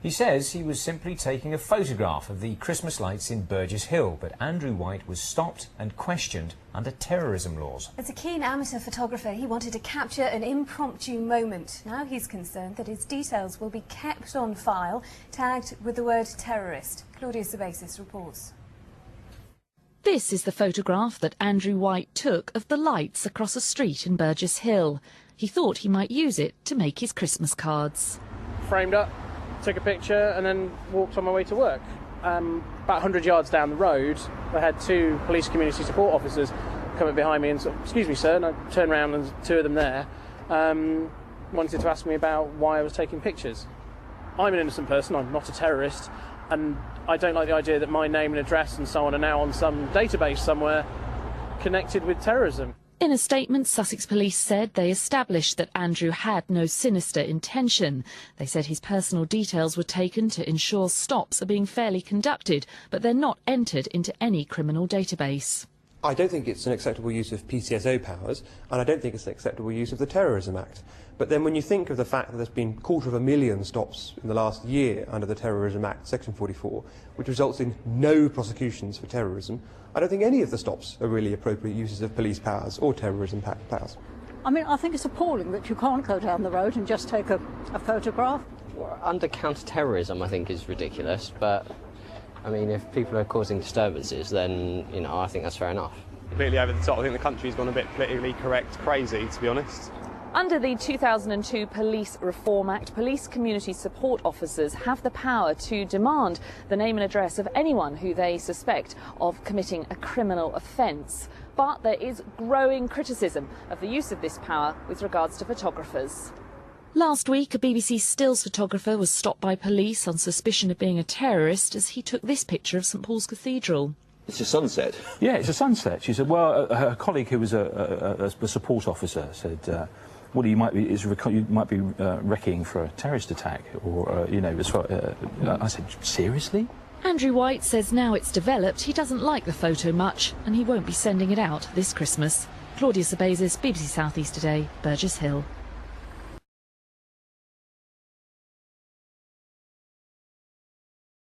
He says he was simply taking a photograph of the Christmas lights in Burgess Hill, but Andrew White was stopped and questioned under terrorism laws. As a keen amateur photographer, he wanted to capture an impromptu moment. Now he's concerned that his details will be kept on file, tagged with the word terrorist. Claudia Sabasis reports. This is the photograph that Andrew White took of the lights across a street in Burgess Hill. He thought he might use it to make his Christmas cards. Framed up, took a picture and then walked on my way to work. About 100 yards down the road, I had two police community support officers coming behind me and said, "Excuse me, sir," and I turned around and two of them there wanted to ask me about why I was taking pictures. I'm an innocent person, I'm not a terrorist, and I don't like the idea that my name and address and so on are now on some database somewhere connected with terrorism. In a statement, Sussex Police said they established that Andrew had no sinister intention. They said his personal details were taken to ensure stops are being fairly conducted, but they're not entered into any criminal database. I don't think it's an acceptable use of PCSO powers, and I don't think it's an acceptable use of the Terrorism Act. But then when you think of the fact that there's been 250,000 stops in the last year under the Terrorism Act, Section 44, which results in no prosecutions for terrorism, I don't think any of the stops are really appropriate uses of police powers or terrorism powers. I mean, I think it's appalling that you can't go down the road and just take a photograph. Well, under counter-terrorism, I think is ridiculous, but I mean, if people are causing disturbances, then, you know, I think that's fair enough. Completely over the top. I think the country's gone a bit politically correct crazy, to be honest. Under the 2002 Police Reform Act, police community support officers have the power to demand the name and address of anyone who they suspect of committing a criminal offence. But there is growing criticism of the use of this power with regards to photographers. Last week, a BBC stills photographer was stopped by police on suspicion of being a terrorist as he took this picture of St Paul's Cathedral. It's a sunset. Yeah, it's a sunset. She said, well, her colleague who was a support officer said, well, you might be wrecking for a terrorist attack, or, you know, I said, seriously? Andrew White says now it's developed, he doesn't like the photo much, and he won't be sending it out this Christmas. Claudia Sabasis, BBC South East Today, Burgess Hill.